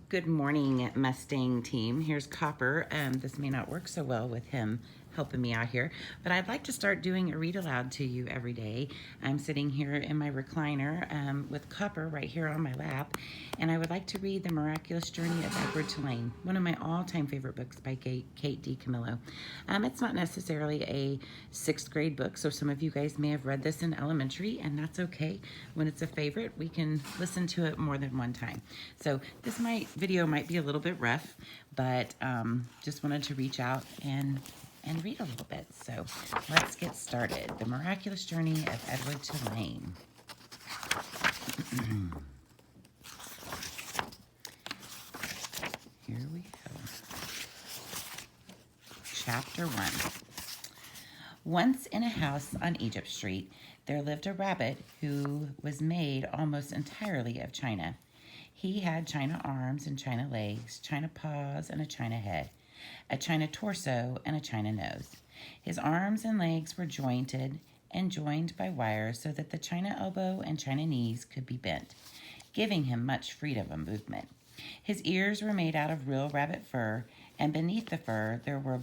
Good morning, Mustang team. Here's Copper. This may not work so well with him helping me out here, but I'd like to start doing a read aloud to you every day. I'm sitting here in my recliner with Copper right here on my lap, and I would like to read The Miraculous Journey of Edward Tulane, one of my all-time favorite books by Kate D. Camillo. It's not necessarily a 6th grade book, so some of you guys may have read this in elementary, and that's okay. When it's a favorite, we can listen to it more than one time. So this video might be a little bit rough, but just wanted to reach out and read a little bit. So let's get started. The Miraculous Journey of Edward Tulane. Here we go. Chapter 1. Once in a house on Egypt Street, there lived a rabbit who was made almost entirely of china. He had china arms and china legs, china paws and a china head, a china torso and a china nose. His arms and legs were jointed and joined by wires so that the china elbow and china knees could be bent, giving him much freedom of movement. His ears were made out of real rabbit fur, and beneath the fur there were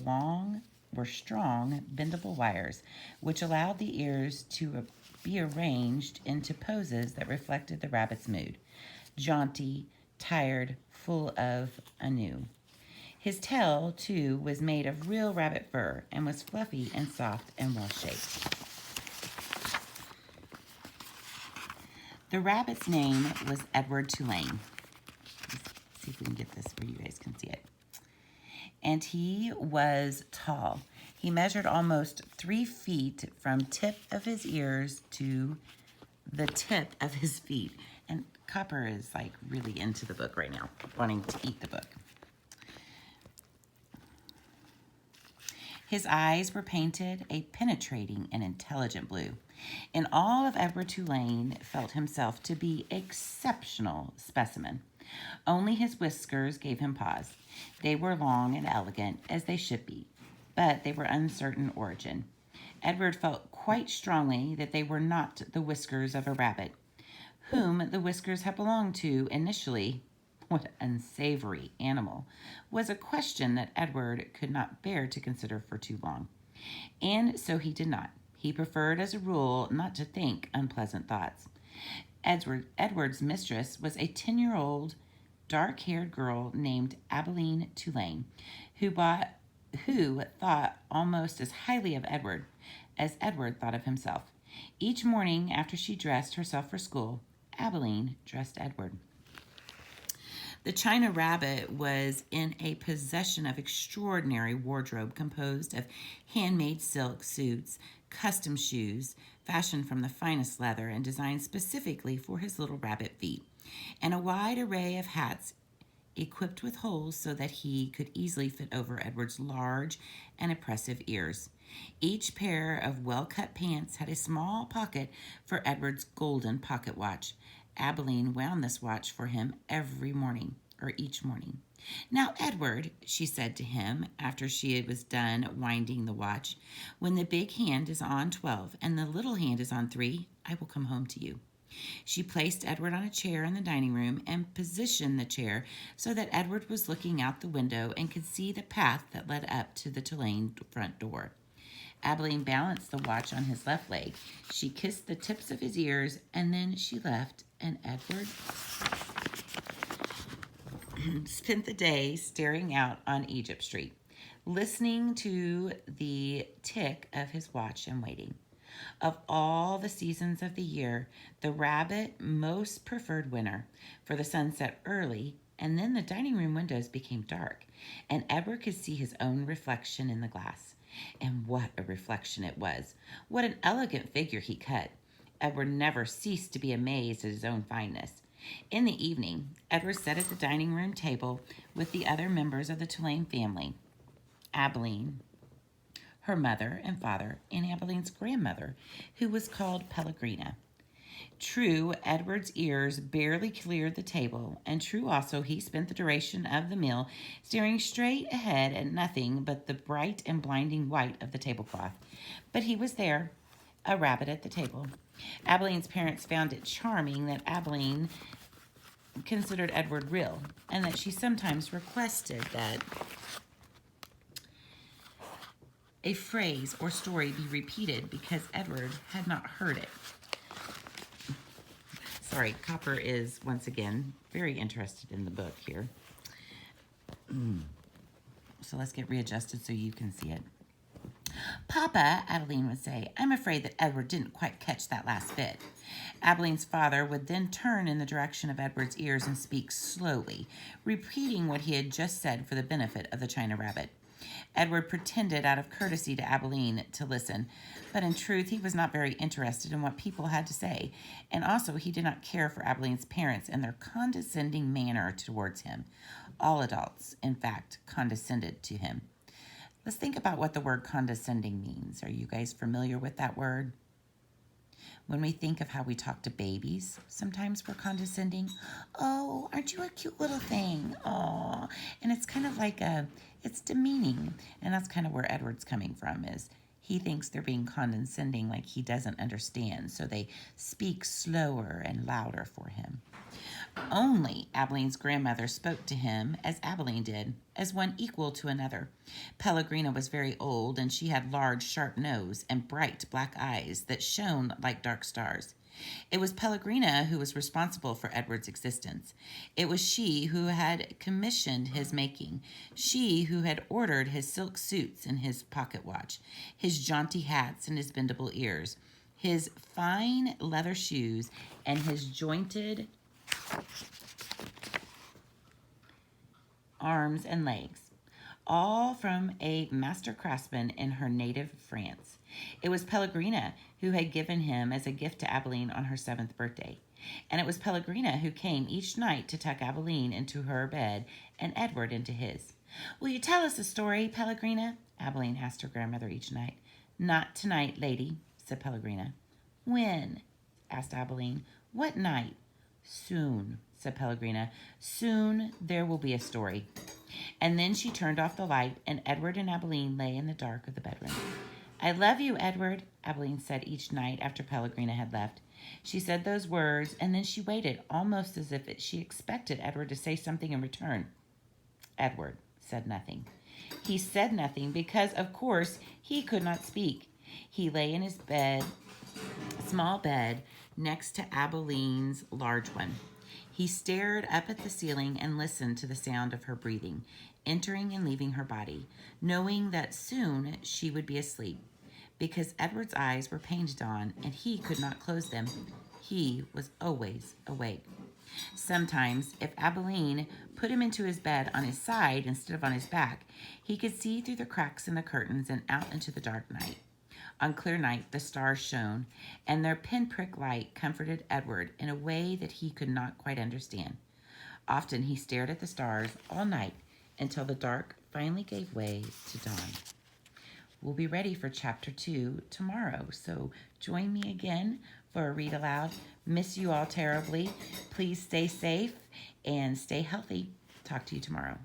strong, bendable wires, which allowed the ears to be arranged into poses that reflected the rabbit's mood: jaunty, tired, full of anew. His tail, too, was made of real rabbit fur and was fluffy and soft and well-shaped. The rabbit's name was Edward Tulane. Let's see if we can get this where you guys can see it. And he was tall. He measured almost 3 feet from tip of his ears to the tip of his feet. And Copper is like really into the book right now, wanting to eat the book. His eyes were painted a penetrating and intelligent blue. In all of Edward Tulane felt himself to be exceptional specimen. Only his whiskers gave him pause. They were long and elegant, as they should be, but they were uncertain origin. Edward felt quite strongly that they were not the whiskers of a rabbit. Whom the whiskers had belonged to initially, what unsavory animal, was a question that Edward could not bear to consider for too long. And so he did not. He preferred, as a rule, not to think unpleasant thoughts. Edward's mistress was a 10-year-old, dark-haired girl named Abilene Tulane, who thought almost as highly of Edward as Edward thought of himself. Each morning after she dressed herself for school, Abilene dressed Edward. The china rabbit was in a possession of extraordinary wardrobe composed of handmade silk suits, custom shoes, fashioned from the finest leather and designed specifically for his little rabbit feet, and a wide array of hats equipped with holes so that he could easily fit over Edward's large and oppressive ears. Each pair of well-cut pants had a small pocket for Edward's golden pocket watch. Abilene wound this watch for him each morning. "Now, Edward," she said to him after she was done winding the watch, "when the big hand is on 12 and the little hand is on 3, I will come home to you." She placed Edward on a chair in the dining room and positioned the chair so that Edward was looking out the window and could see the path that led up to the Tulane front door. Abilene balanced the watch on his left leg. She kissed the tips of his ears, and then she left, and Edward spent the day staring out on Egypt Street, listening to the tick of his watch and waiting. Of all the seasons of the year, the rabbit most preferred winter, for the sun set early, and then the dining room windows became dark, and Edward could see his own reflection in the glass. And what a reflection it was! What an elegant figure he cut! Edward never ceased to be amazed at his own fineness. In the evening, Edward sat at the dining room table with the other members of the Tulane family: Abilene, her mother and father, and Abilene's grandmother, who was called Pellegrina. True, Edward's ears barely cleared the table, and true also he spent the duration of the meal staring straight ahead at nothing but the bright and blinding white of the tablecloth. But he was there, a rabbit at the table. Abilene's parents found it charming that Abilene considered Edward real, and that she sometimes requested that a phrase or story be repeated because Edward had not heard it. Sorry, Copper is, once again, very interested in the book here. So let's get readjusted so you can see it. Papa, Adeline would say, I'm afraid that Edward didn't quite catch that last bit. Adeline's father would then turn in the direction of Edward's ears and speak slowly, repeating what he had just said for the benefit of the China Rabbit. Edward pretended out of courtesy to Adeline to listen, but in truth he was not very interested in what people had to say, and also he did not care for Adeline's parents and their condescending manner towards him. All adults, in fact, condescended to him. Let's think about what the word condescending means. Are you guys familiar with that word? When we think of how we talk to babies, sometimes we're condescending. Oh, aren't you a cute little thing? Oh, and it's kind of like it's demeaning. And that's kind of where Edward's coming from, is he thinks they're being condescending, like he doesn't understand. So they speak slower and louder for him. Only Abeline's grandmother spoke to him as Abeline did, as one equal to another. Pellegrina was very old, and she had large, sharp nose and bright black eyes that shone like dark stars. It was Pellegrina who was responsible for Edward's existence. It was she who had commissioned his making, she who had ordered his silk suits and his pocket watch, his jaunty hats and his bendable ears, his fine leather shoes, and his jointed arms and legs, all from a master craftsman in her native France. It was Pellegrina who had given him as a gift to Abeline on her 7th birthday, and it was Pellegrina who came each night to tuck Abeline into her bed and Edward into his. Will you tell us a story, Pellegrina? Abeline asked her grandmother each night. Not tonight, lady, said Pellegrina. When? Asked Abeline. What night? Soon, said Pellegrina. Soon there will be a story. And then she turned off the light, and Edward and Abeline lay in the dark of the bedroom. I love you, Edward, Abeline said each night after Pellegrina had left. She said those words, and then she waited, almost as if she expected Edward to say something in return. Edward said nothing. He said nothing because, of course, he could not speak. He lay in his small bed, next to Abeline's large one. He stared up at the ceiling and listened to the sound of her breathing, entering and leaving her body, knowing that soon she would be asleep. Because Edward's eyes were painted on and he could not close them, he was always awake. Sometimes, if Abeline put him into his bed on his side instead of on his back, he could see through the cracks in the curtains and out into the dark night. On clear night, the stars shone, and their pinprick light comforted Edward in a way that he could not quite understand. Often he stared at the stars all night until the dark finally gave way to dawn. We'll be ready for Chapter 2 tomorrow, so join me again for a read aloud. Miss you all terribly. Please stay safe and stay healthy. Talk to you tomorrow.